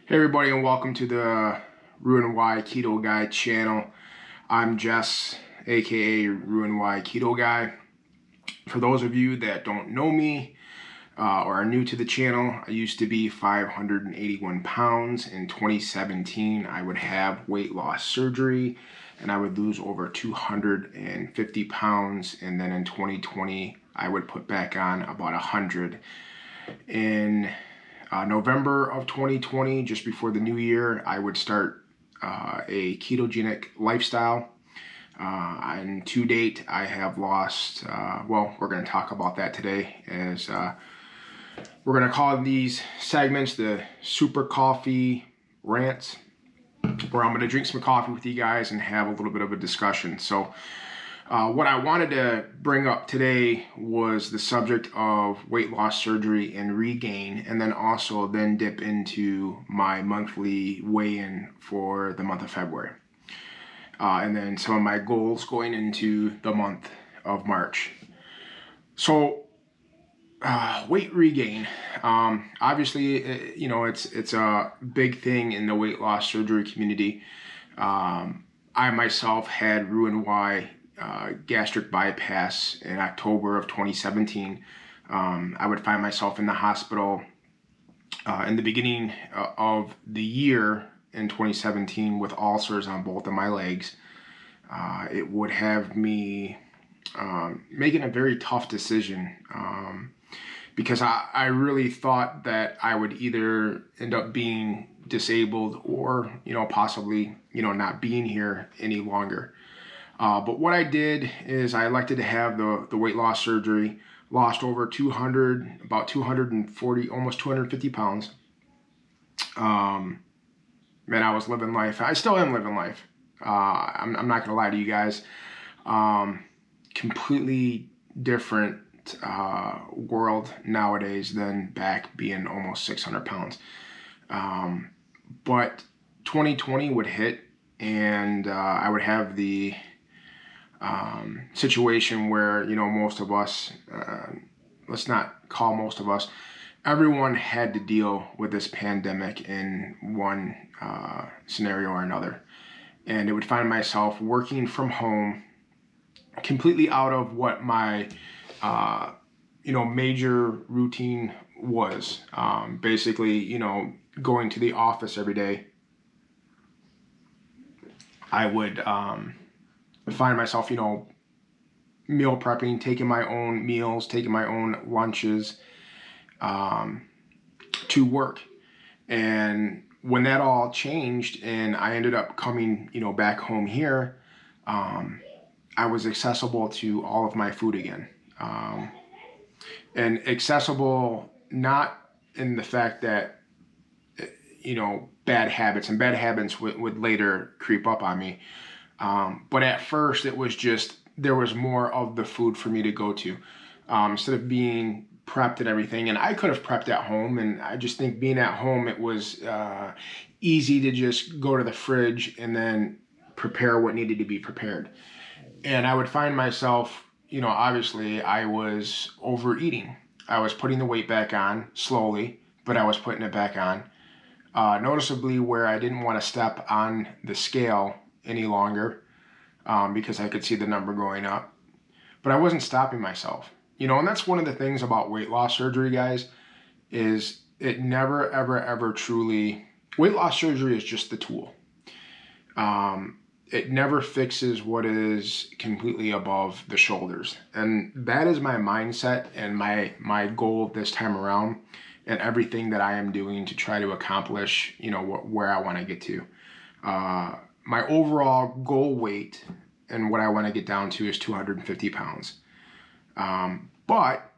Hey everybody, and welcome to the RnyKetoGuy channel. I'm Jess, aka RnyKetoGuy. For those of you that don't know me or are new to the channel, I used to be 581 pounds. In 2017, I would have weight loss surgery and I would lose over 250 pounds. And then in 2020, I would put back on about 100. In November of 2020, just before the new year, I would start a ketogenic lifestyle. And to date, I have lost, well, we're going to talk about that today, as we're going to call these segments the Super Coffee Rants, where I'm going to drink some coffee with you guys and have a little bit of a discussion. So what I wanted to bring up today was the subject of weight loss surgery and regain, and then also dip into my monthly weigh-in for the month of February. And then some of my goals going into the month of March. So weight regain, obviously, it's a big thing in the weight loss surgery community. I myself had Roux-en-Y gastric bypass in October of 2017. I would find myself in the hospital in the beginning of the year in 2017 with ulcers on both of my legs. It would have me making a very tough decision because I really thought that I would either end up being disabled or, possibly, not being here any longer. But what I did is I elected to have the weight loss surgery, lost over 200, about 240, almost 250 pounds. Man, I was living life. I still am living life. I'm not going to lie to you guys. Completely different world nowadays than back being almost 600 pounds. But 2020 would hit and I would have the situation where, most of us, let's not call most of us, everyone had to deal with this pandemic in one scenario or another. And I would find myself working from home, completely out of what my, major routine was. Basically, going to the office every day. I would find myself, meal prepping, taking my own meals, taking my own lunches to work. And when that all changed and I ended up coming, back home here, I was accessible to all of my food again. And accessible not in the fact that, bad habits would later creep up on me. But at first it was just, there was more of the food for me to go to. Instead of being prepped and everything, and I could have prepped at home, and I just think being at home, it was easy to just go to the fridge and then prepare what needed to be prepared. And I would find myself, obviously I was overeating. I was putting the weight back on slowly, but I was putting it back on. Noticeably where I didn't want to step on the scale any longer because I could see the number going up. But I wasn't stopping myself. And that's one of the things about weight loss surgery, guys, is it never, ever, ever truly, weight loss surgery is just the tool. It never fixes what is completely above the shoulders. And that is my mindset and my goal this time around, and everything that I am doing to try to accomplish, where I want to get to. My overall goal weight and what I want to get down to is 250 pounds. But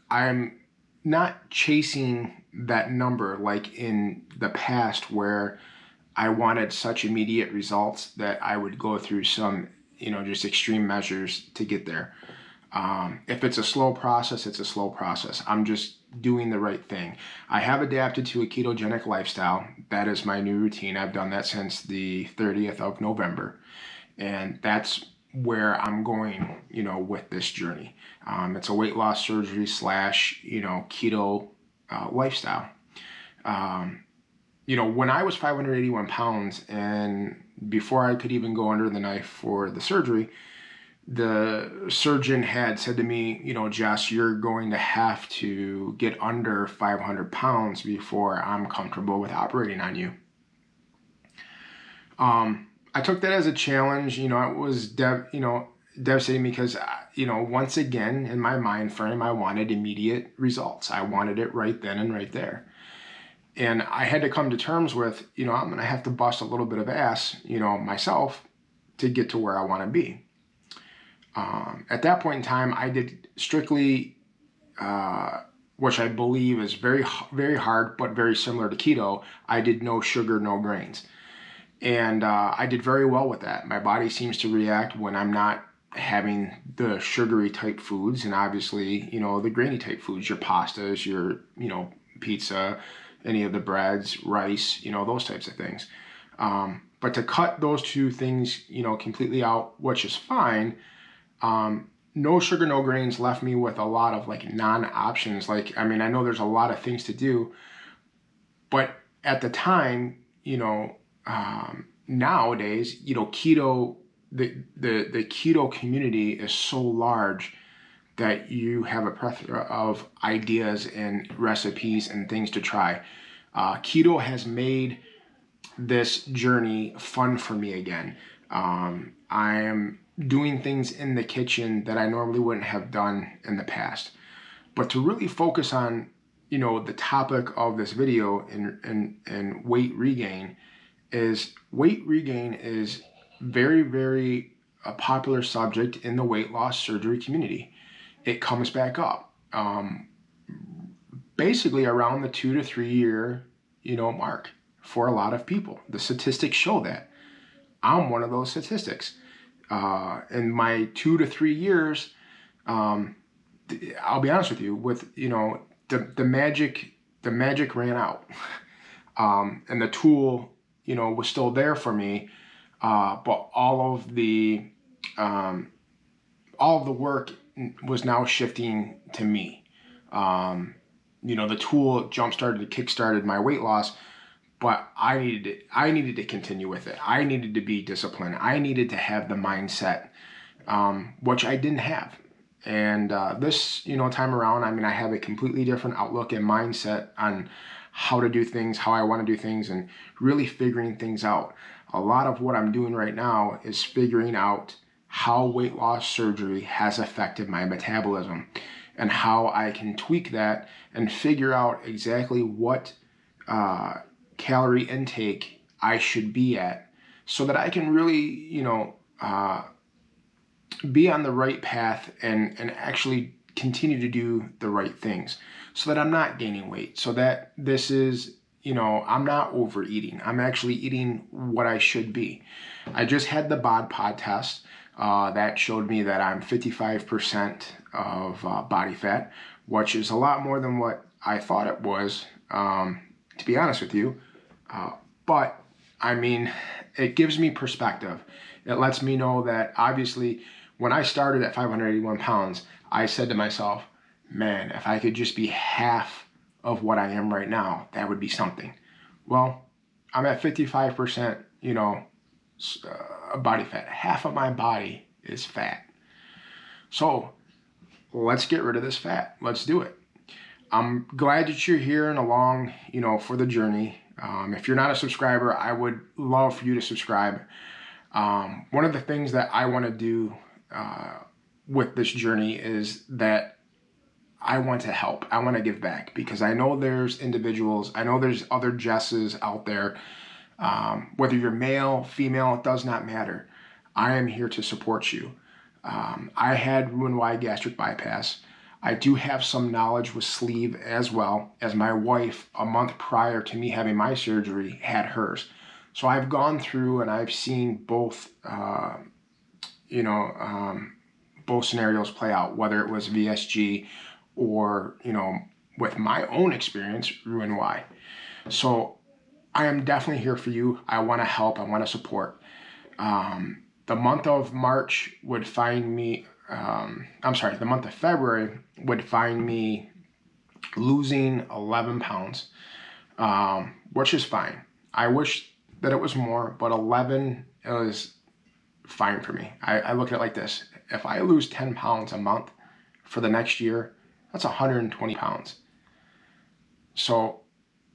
I'm not chasing that number like in the past where I wanted such immediate results that I would go through some, just extreme measures to get there. If it's a slow process, it's a slow process. I'm just doing the right thing. I have adapted to a ketogenic lifestyle. That is my new routine. I've done that since the 30th of November. And that's where I'm going, with this journey. It's a weight loss surgery / keto lifestyle. you know, when I was 581 pounds and before I could even go under the knife for the surgery, the surgeon had said to me, you know, Jess, you're going to have to get under 500 pounds before I'm comfortable with operating on you. I took that as a challenge. You know, it was devastating because, you know, once again, in my mind frame, I wanted immediate results. I wanted it right then and right there. And I had to come to terms with, you know, I'm going to have to bust a little bit of ass, you know, myself to get to where I want to be. At that point in time, I did strictly, which I believe is very, very hard, but very similar to keto. I did no sugar, no grains. And I did very well with that. My body seems to react when I'm not having the sugary type foods, and obviously, you know, the grainy type foods, your pastas, your, you know, pizza, any of the breads, rice, you know, those types of things. But to cut those two things, you know, completely out, which is fine, no sugar, no grains left me with a lot of like non-options. Like, I mean, I know there's a lot of things to do, but at the time, you know, nowadays, you know, keto, the keto community is so large that you have a plethora of ideas and recipes and things to try. Keto has made this journey fun for me again. I am doing things in the kitchen that I normally wouldn't have done in the past. But to really focus on, you know, the topic of this video and weight regain is very, very a popular subject in the weight loss surgery community. It comes back up basically around the 2 to 3 year, you know, mark for a lot of people. The statistics show that. I'm one of those statistics. In my 2 to 3 years, I'll be honest with you, with, you know, the magic ran out. And the tool, you know, was still there for me, but all of the work was now shifting to me. You know, the tool kickstarted my weight loss, but I needed to continue with it. I needed to be disciplined. I needed to have the mindset, which I didn't have. And this, you know, time around, I mean, I have a completely different outlook and mindset on how to do things, how I want to do things, and really figuring things out. A lot of what I'm doing right now is figuring out how weight loss surgery has affected my metabolism and how I can tweak that and figure out exactly what calorie intake I should be at so that I can really, you know, be on the right path and actually continue to do the right things so that I'm not gaining weight, so that this is, you know, I'm not overeating. I'm actually eating what I should be. I just had the bod pod test that showed me that I'm 55% of body fat, which is a lot more than what I thought it was, to be honest with you. But I mean, it gives me perspective. It lets me know that obviously when I started at 581 pounds, I said to myself, man, if I could just be half of what I am right now, that would be something. Well, I'm at 55%, you know, body fat. Half of my body is fat. So let's get rid of this fat. Let's do it. I'm glad that you're here and along, you know, for the journey. If you're not a subscriber, I would love for you to subscribe. One of the things that I want to do with this journey is that I want to help. I want to give back because I know there's individuals, I know there's other Jesses out there. Whether you're male, female, it does not matter. I am here to support you. I had Roux-en-Y gastric bypass. I do have some knowledge with sleeve as well, as my wife, a month prior to me having my surgery, had hers. So I've gone through and I've seen both, you know, both scenarios play out, whether it was VSG or, you know, with my own experience, Roux-en-Y. So I am definitely here for you. I want to help. I want to support. The month of March would find me, the month of February would find me losing 11 pounds. which is fine. I wish that it was more, but 11 is fine for me. I look at it like this. If I lose 10 pounds a month for the next year, that's 120 pounds. So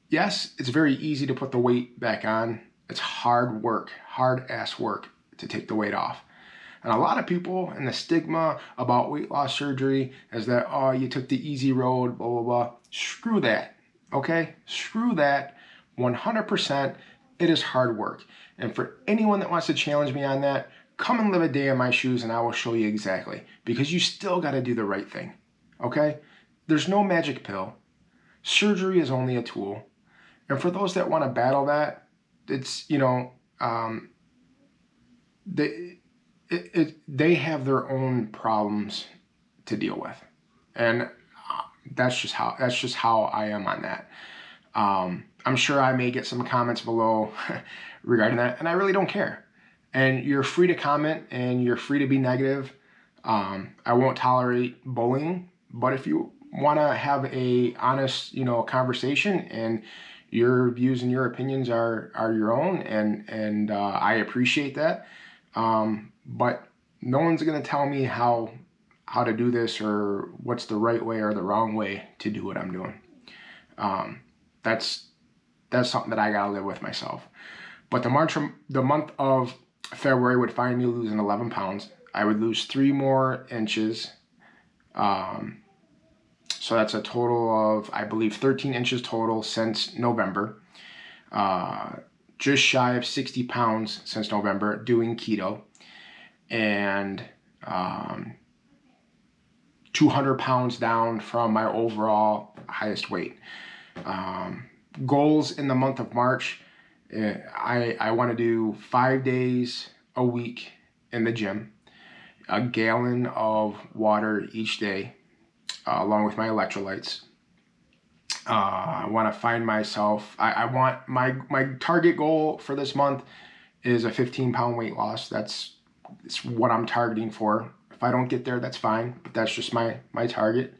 yes, it's very easy to put the weight back on. It's hard work, hard ass work to take the weight off. And a lot of people, and the stigma about weight loss surgery is that, oh, you took the easy road, blah, blah, blah. Screw that, okay? Screw that. 100%, it is hard work. And for anyone that wants to challenge me on that, come and live a day in my shoes and I will show you exactly. Because you still got to do the right thing, okay? There's no magic pill. Surgery is only a tool. And for those that want to battle that, it's, you know, they have their own problems to deal with. And that's just how I am on that. I'm sure I may get some comments below regarding that, and I really don't care. And you're free to comment and you're free to be negative. I won't tolerate bullying, but if you want to have a honest, you know, conversation and your views and your opinions are your own, and I appreciate that. But no one's going to tell me how to do this or what's the right way or the wrong way to do what I'm doing. That's something that I got to live with myself. But the month of February would find me losing 11 pounds. I would lose 3 more inches. So that's a total of, I believe, 13 inches total since November. Just shy of 60 pounds since November doing keto. And 200 pounds down from my overall highest weight. Goals in the month of March, I want to do 5 days a week in the gym, a gallon of water each day, along with my electrolytes. I want to find myself, I want my target goal for this month is a 15-pound weight loss. That's what I'm targeting for. If I don't get there, that's fine, but that's just my target.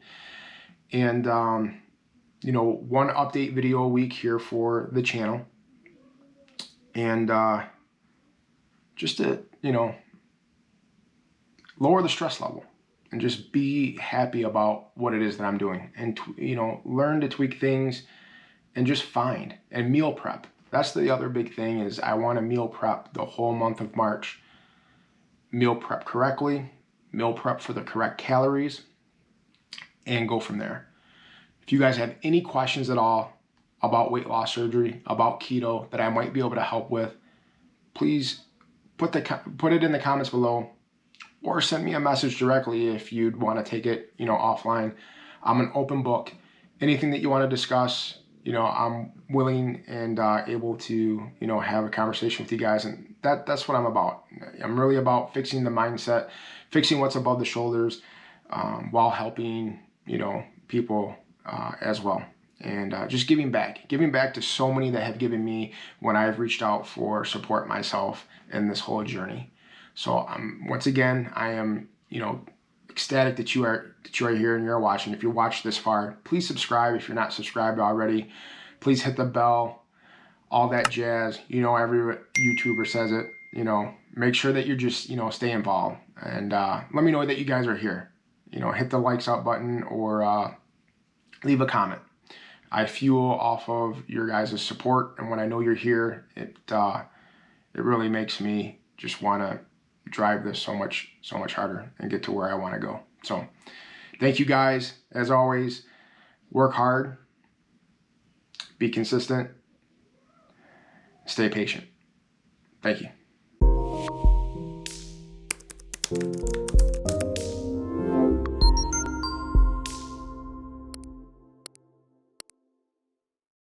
And you know, 1 update video a week here for the channel, and just to, you know, lower the stress level and just be happy about what it is that I'm doing, and you know, learn to tweak things and just find and meal prep. That's the other big thing, is I want to meal prep the whole month of March. Meal prep correctly, meal prep for the correct calories, and go from there. If you guys have any questions at all about weight loss surgery, about keto that I might be able to help with, please put it in the comments below, or send me a message directly if you'd want to take it, you know, offline. I'm an open book. Anything that you want to discuss, you know, I'm willing and able to, you know, have a conversation with you guys. And that's what I'm about. I'm really about fixing the mindset, fixing what's above the shoulders, while helping, you know, people as well. And just giving back to so many that have given me when I've reached out for support myself in this whole journey. So once again, I am, you know, ecstatic that you are here and you're watching. If you watched this far, please subscribe. If you're not subscribed already, please hit the bell, all that jazz. You know, every YouTuber says it. You know, make sure that you're just, you know, stay involved, and let me know that you guys are here. You know, hit the likes up button, or leave a comment. I fuel off of your guys' support, and when I know you're here, it really makes me just want to drive this so much harder and get to where I want to go. So thank you guys. As always, work hard, be consistent, stay patient. Thank you.